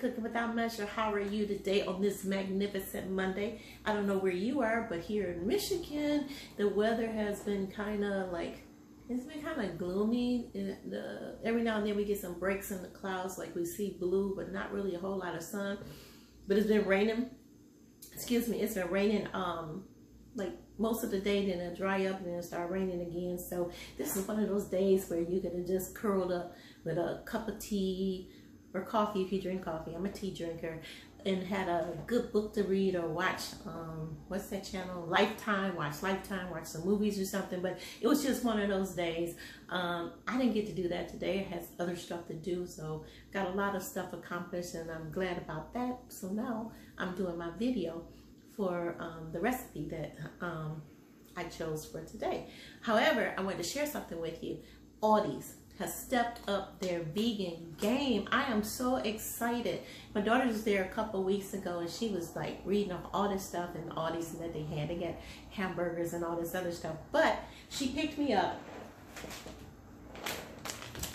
Cooking Without Measure. How are you today on this magnificent Monday? I don't know where you are, but here in Michigan, the weather has been kind of like, it's been kind of gloomy. Every now and then we get some breaks in the clouds, like we see blue, but not really a whole lot of sun. But it's been raining. Excuse me, it's been raining like most of the day, then it'll dry up and then it'll start raining again. So this is one of those days where you're gonna just curled up with a cup of tea or coffee if you drink coffee. I'm a tea drinker, and had a good book to read or watch what's that channel, Lifetime, watch some movies or something. But it was just one of those days. I didn't get to do that today. I had other stuff to do, so got a lot of stuff accomplished, and I'm glad about that. So now I'm doing my video for the recipe that I chose for today. However, I wanted to share something with you. Aldi's has stepped up their vegan game. I am so excited. My daughter was there a couple weeks ago, and she was like reading off all this stuff and Aldi's that they had. They got hamburgers and all this other stuff. But she picked me up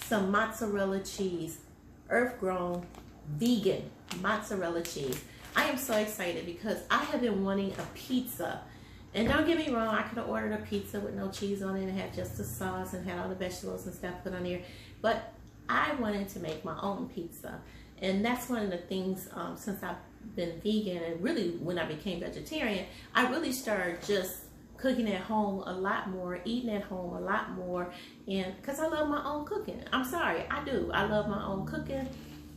some mozzarella cheese, earth-grown, vegan mozzarella cheese. I am so excited because I have been wanting a pizza. And don't get me wrong, I could have ordered a pizza with no cheese on it and had just the sauce and had all the vegetables and stuff put on there. But I wanted to make my own pizza. And that's one of the things, since I've been vegan, and really when I became vegetarian, I really started just cooking at home a lot more, eating at home a lot more. And because I love my own cooking. I'm sorry, I do. I love my own cooking.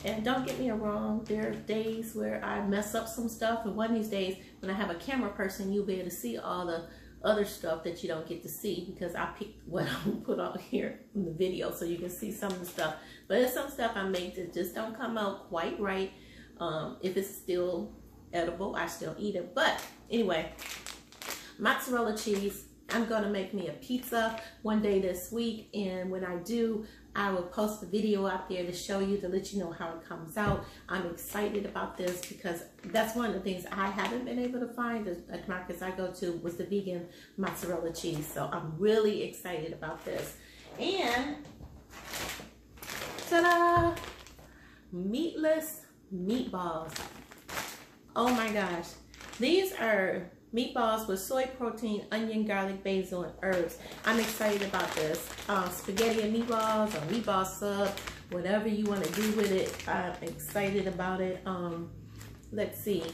And don't get me wrong, there are days where I mess up some stuff, and one of these days when I have a camera person, you'll be able to see all the other stuff that you don't get to see, because I picked what I'm put on here in the video so you can see some of the stuff. But there's some stuff I make that just don't come out quite right. If it's still edible, I still eat it. But anyway, mozzarella cheese. I'm gonna make me a pizza one day this week, and when I do, I will post a video out there to show you, to let you know how it comes out. I'm excited about this because that's one of the things I haven't been able to find at markets I go to, was the vegan mozzarella cheese. So I'm really excited about this. And ta-da! Meatless meatballs. Oh my gosh. These are meatballs with soy protein, onion, garlic, basil, and herbs. I'm excited about this. Spaghetti and meatballs, or meatball sub, whatever you want to do with it. I'm excited about it. Let's see.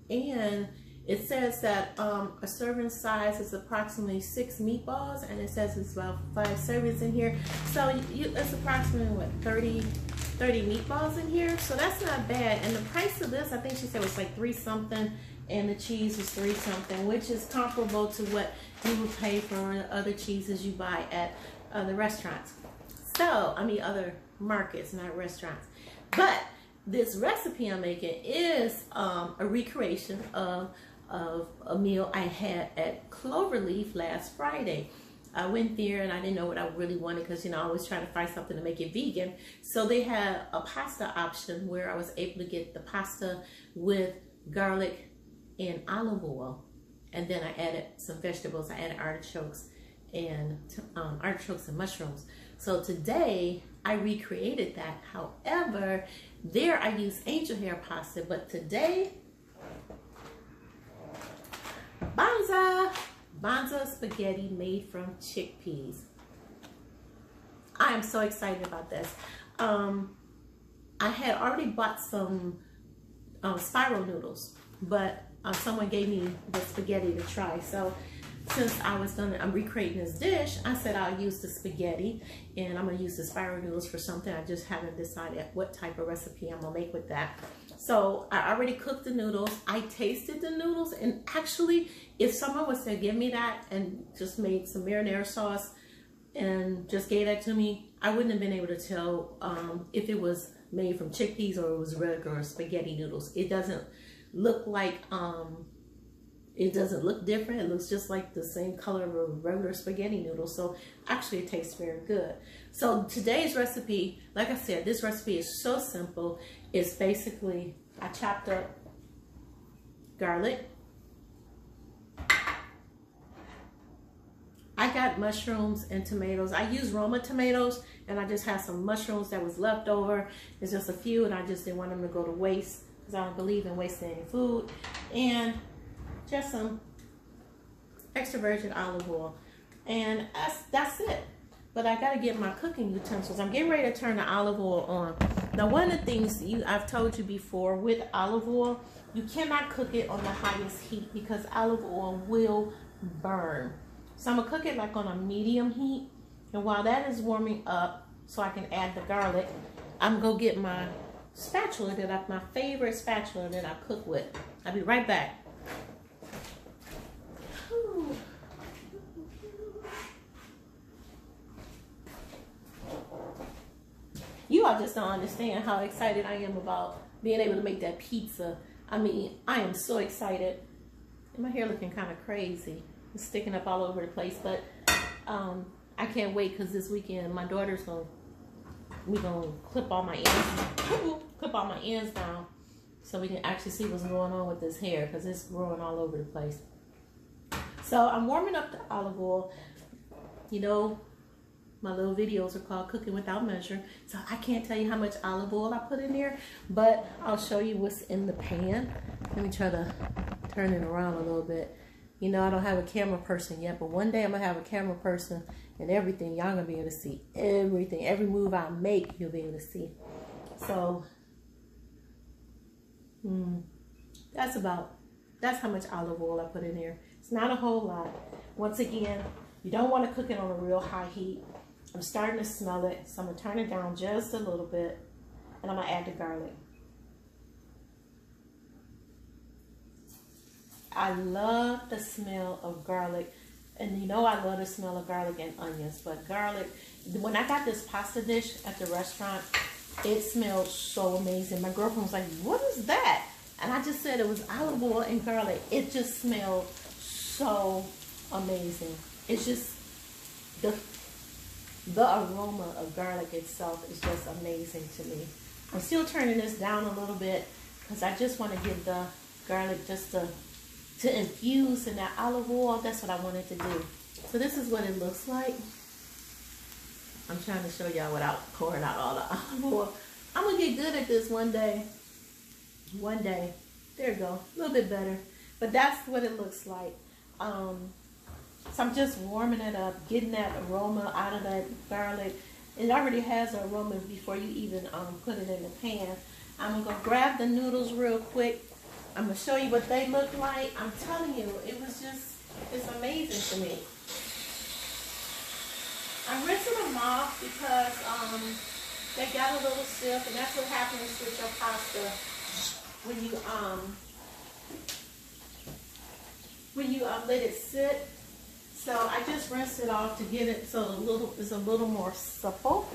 And it says that a serving size is approximately 6 meatballs, and it says it's about 5 servings in here. So it's approximately, what, 30 meatballs in here. So that's not bad. And the price of this, I think she said, was like 3 something. And the cheese was 3 something, which is comparable to what you would pay for other cheeses you buy at the restaurants. So, I mean other markets, not restaurants. But this recipe I'm making is a recreation of a meal I had at Cloverleaf last Friday. I went there and I didn't know what I really wanted, because, you know, I always try to find something to make it vegan. So they had a pasta option where I was able to get the pasta with garlic and olive oil, and then I added some vegetables. I added artichokes and mushrooms. So today I recreated that. However, there I used angel hair pasta, but today Banza spaghetti made from chickpeas. I am so excited about this. I had already bought some spiral noodles, but someone gave me the spaghetti to try. So since I'm recreating this dish, I said I'll use the spaghetti, and I'm gonna use the spiral noodles for something. I just haven't decided what type of recipe I'm gonna make with that. So I already cooked the noodles. I tasted the noodles, and actually, if someone was to give me that and just made some marinara sauce and just gave that to me, I wouldn't have been able to tell if it was made from chickpeas or it was regular spaghetti noodles. It doesn't look like, it doesn't look different. It looks just like the same color of a regular spaghetti noodle. So actually it tastes very good. So today's recipe, like I said, this recipe is so simple. It's basically, I chopped up garlic, I got mushrooms and tomatoes. I use Roma tomatoes, and I just had some mushrooms that was left over. It's just a few, and I just didn't want them to go to waste because I don't believe in wasting any food. And just some extra virgin olive oil. And that's it. But I got to get my cooking utensils. I'm getting ready to turn the olive oil on. Now, one of the things I've told you before with olive oil, you cannot cook it on the highest heat because olive oil will burn. So I'm going to cook it like on a medium heat. And while that is warming up, so I can add the garlic, I'm going to get my spatula, my favorite spatula that I cook with. I'll be right back. Whew. You all just don't understand how excited I am about being able to make that pizza. I mean, I am so excited. And my hair looking kind of crazy. It's sticking up all over the place, but I can't wait because this weekend my daughter's we're gonna clip all my ends down so we can actually see what's going on with this hair because it's growing all over the place. So I'm warming up the olive oil. You know, my little videos are called Cooking Without Measure, so I can't tell you how much olive oil I put in there, but I'll show you what's in the pan. Let me try to turn it around a little bit. You know, I don't have a camera person yet, but one day I'm gonna have a camera person and everything. Y'all gonna be able to see everything. Every move I make, you'll be able to see. So, that's how much olive oil I put in there. It's not a whole lot. Once again, you don't want to cook it on a real high heat. I'm starting to smell it, so I'm gonna turn it down just a little bit, and I'm gonna add the garlic. I love the smell of garlic, and you know I love the smell of garlic and onions, but garlic, when I got this pasta dish at the restaurant, it smelled so amazing. My girlfriend was like, what is that? And I just said it was olive oil and garlic. It just smelled so amazing. It's just, the aroma of garlic itself is just amazing to me. I'm still turning this down a little bit because I just want to give the garlic just to infuse in that olive oil. That's what I wanted to do. So this is what it looks like. I'm trying to show y'all without pouring out all the olive oil. I'm gonna get good at this one day. One day. There you go. A little bit better. But that's what it looks like. So I'm just warming it up, getting that aroma out of that garlic. It already has an aroma before you even put it in the pan. I'm gonna grab the noodles real quick. I'm gonna show you what they look like. I'm telling you, it's amazing to me. I'm rinsing them off because they got a little stiff, and that's what happens with your pasta when you let it sit. So I just rinsed it off to get it so it's a little more supple.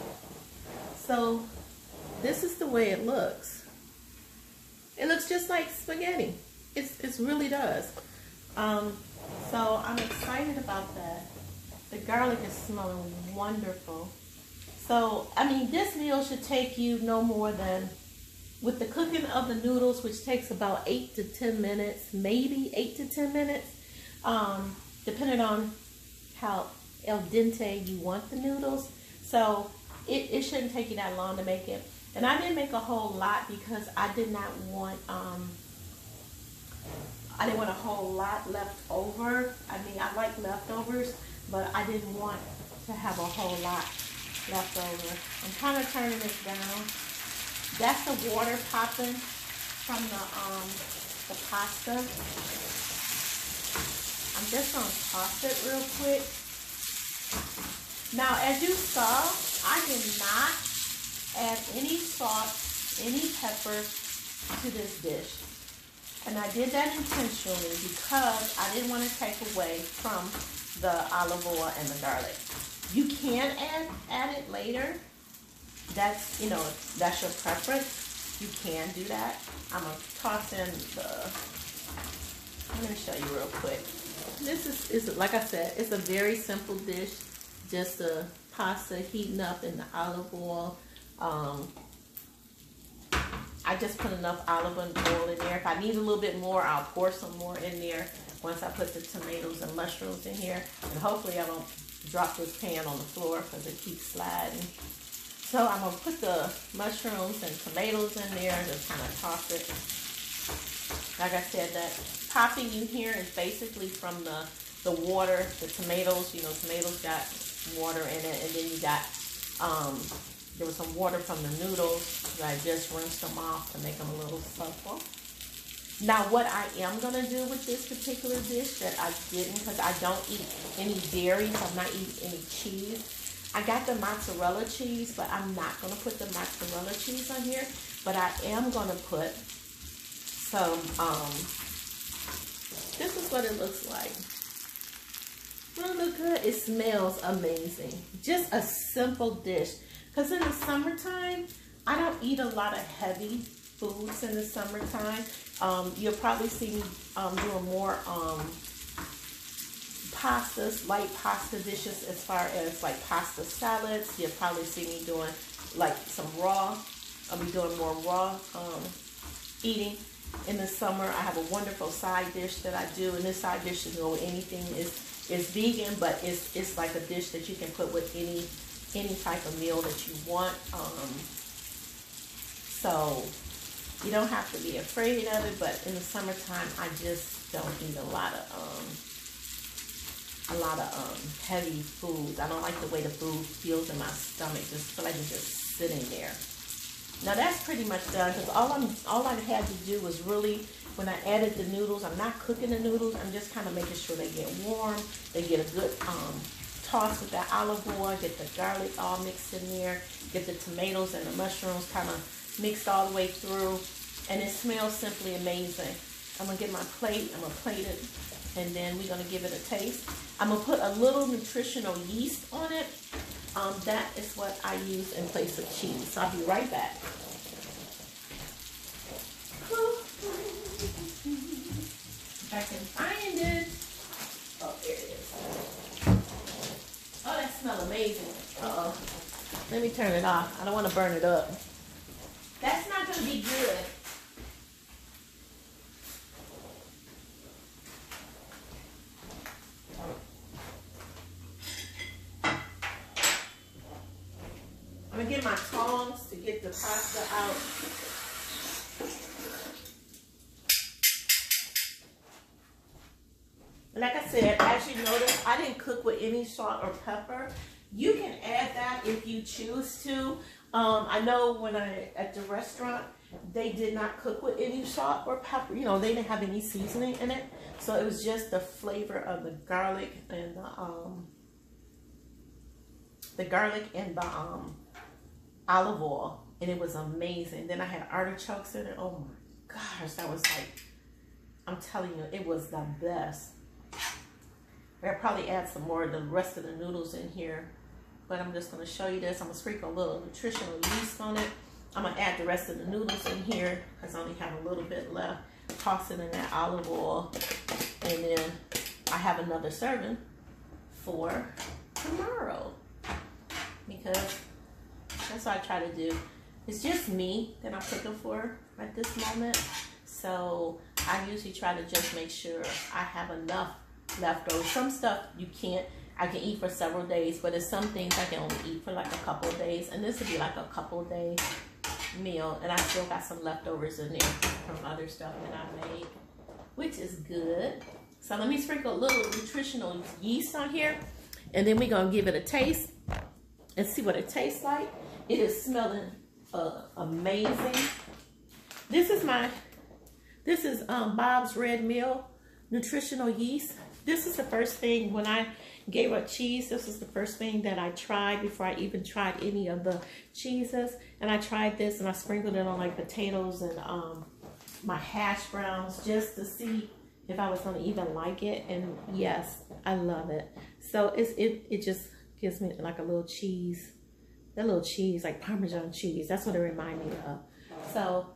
So this is the way it looks. It looks just like spaghetti. It really does. So I'm excited about that. The garlic is smelling wonderful. So, I mean, this meal should take you no more than, with the cooking of the noodles, which takes about 8 to 10 minutes, maybe 8 to 10 minutes, depending on how al dente you want the noodles. So it shouldn't take you that long to make it. And I didn't make a whole lot because I did not want a whole lot left over. I mean, I like leftovers, but I didn't want to have a whole lot left over. I'm kind of turning this down. That's the water popping from the pasta. I'm just going to toss it real quick. Now, as you saw, I did not add any salt, any pepper to this dish. And I did that intentionally because I didn't want to take away from the olive oil and the garlic. You can add it later. That's, you know, that's your preference. You can do that. I'm going to toss in I'm going to show you real quick. This is like I said, it's a very simple dish. Just a pasta heating up in the olive oil. I just put enough olive oil in there. If I need a little bit more, I'll pour some more in there once I put the tomatoes and mushrooms in here. And hopefully I don't drop this pan on the floor because it keeps sliding. So I'm going to put the mushrooms and tomatoes in there and just kind of toss it. Like I said, that popping in here is basically from the water, the tomatoes. You know, tomatoes got water in it, and then you got, there was some water from the noodles. I just rinsed them off to make them a little supple. Now, what I am going to do with this particular dish that I didn't, because I don't eat any dairy, so I'm not eating any cheese. I got the mozzarella cheese, but I'm not going to put the mozzarella cheese on here. But I am going to put some, this is what it looks like. Doesn't it look good? It smells amazing. Just a simple dish. Because in the summertime, I don't eat a lot of heavy foods in the summertime. You'll probably see me doing more pastas, light pasta dishes as far as like pasta salads. You'll probably see me doing like some raw. I'll be doing more raw eating in the summer. I have a wonderful side dish that I do, and this side dish is no anything is vegan, but it's like a dish that you can put with any type of meal that you want. So you don't have to be afraid of it, but in the summertime, I just don't eat a lot of heavy foods. I don't like the way the food feels in my stomach. Just feel like it's just sitting there. Now that's pretty much done, because all I had to do was really, when I added the noodles, I'm not cooking the noodles. I'm just kind of making sure they get warm. They get a good toss with that olive oil. Get the garlic all mixed in there. Get the tomatoes and the mushrooms kind of mixed all the way through, and it smells simply amazing. I'm gonna get my plate, I'm gonna plate it, and then we're gonna give it a taste. I'm gonna put a little nutritional yeast on it. That is what I use in place of cheese. So I'll be right back. If I can find it. Oh, there it is. Oh, that smells amazing. Uh-oh. Let me turn it off. I don't want to burn it up. That's not going to be good. I'm going to get my tongs to get the pasta out. Like I said, as you notice, I didn't cook with any salt or pepper. You can add that if you choose to. I know when at the restaurant, they did not cook with any salt or pepper. You know, they didn't have any seasoning in it. So it was just the flavor of the garlic and the olive oil. And it was amazing. Then I had artichokes in it. Oh my gosh, that was like, I'm telling you, it was the best. I'll probably add some more of the rest of the noodles in here. But I'm just going to show you this. I'm going to sprinkle a little nutritional yeast on it. I'm going to add the rest of the noodles in here because I only have a little bit left. Toss it in that olive oil. And then I have another serving for tomorrow. Because that's what I try to do. It's just me that I'm cooking for at this moment. So I usually try to just make sure I have enough leftovers. Some stuff I can eat for several days, but there's some things I can only eat for like a couple of days, and this would be like a couple of day meal, and I still got some leftovers in there from other stuff that I made, which is good. So let me sprinkle a little nutritional yeast on here, and then we're gonna give it a taste and see what it tastes like. It is smelling amazing. This is Bob's Red Mill nutritional yeast. This is the first thing when I gave up cheese. This was the first thing that I tried before I even tried any of the cheeses. And I tried this and I sprinkled it on like potatoes and my hash browns just to see if I was going to even like it. And yes, I love it. So it just gives me like a little cheese, that little cheese, like Parmesan cheese. That's what it reminded me of. So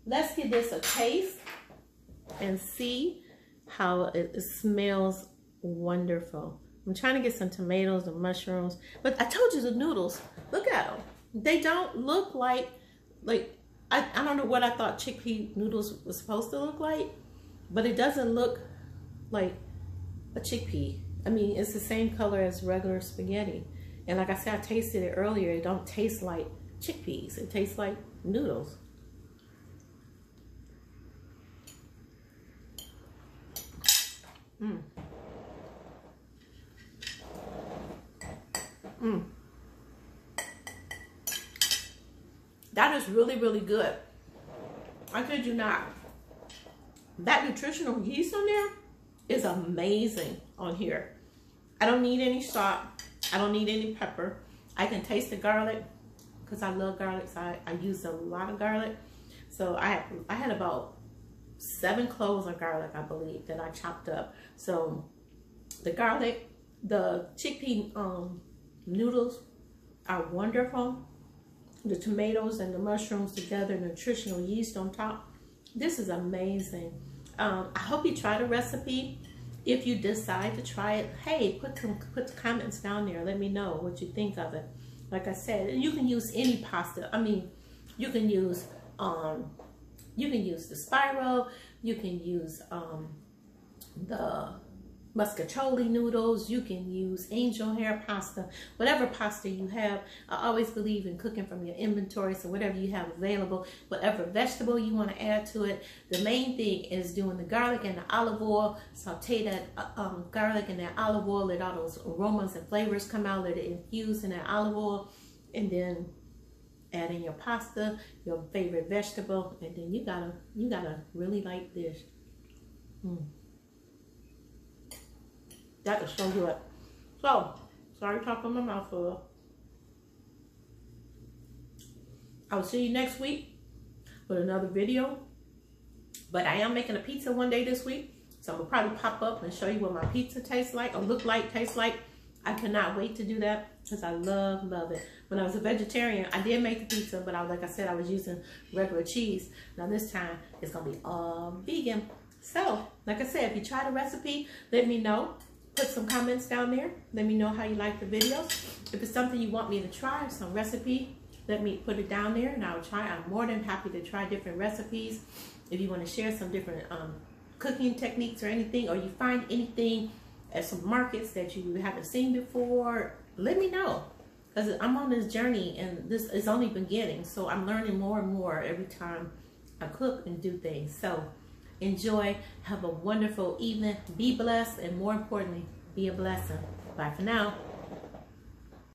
let's give this a taste and see how it smells wonderful. I'm trying to get some tomatoes and mushrooms, but I told you the noodles, look at them. They don't look like I don't know what I thought chickpea noodles was supposed to look like, but it doesn't look like a chickpea. I mean, it's the same color as regular spaghetti. And like I said, I tasted it earlier. It don't taste like chickpeas. It tastes like noodles. Mm. Mm. That is really, really good. I kid you not. That nutritional yeast on there is amazing on here. I don't need any salt. I don't need any pepper. I can taste the garlic because I love garlic. So I use a lot of garlic. So I had about 7 cloves of garlic, I believe, that I chopped up. So the garlic, the chickpea noodles are wonderful. The tomatoes and the mushrooms together, nutritional yeast on top. This is amazing. I hope you try the recipe. If you decide to try it, hey, put the comments down there. Let me know what you think of it. Like I said, you can use any pasta. I mean, you can use the spiral. You can use the muscatoli noodles. You can use angel hair pasta, whatever pasta you have. I always believe in cooking from your inventory, so whatever you have available, whatever vegetable you want to add to it. The main thing is doing the garlic and the olive oil. Saute that garlic and that olive oil, let all those aromas and flavors come out, let it infuse in that olive oil, and then add in your pasta, your favorite vegetable, and then you got a really light dish. That is so good. So, sorry talking my mouth full. I will see you next week with another video. But I am making a pizza one day this week. So I'm going to probably pop up and show you what my pizza tastes like or look like, tastes like. I cannot wait to do that because I love it. When I was a vegetarian, I did make the pizza, but like I said, I was using regular cheese. Now this time, it's going to be all vegan. So, like I said, if you try the recipe, let me know. Put some comments down there. Let me know how you like the videos. If it's something you want me to try, some recipe, let me put it down there and I'll try. I'm more than happy to try different recipes. If you want to share some different cooking techniques or anything, or you find anything at some markets that you haven't seen before, let me know. Because I'm on this journey and this is only beginning. So I'm learning more and more every time I cook and do things. So enjoy. Have a wonderful evening. Be blessed. And more importantly, be a blessing. Bye for now.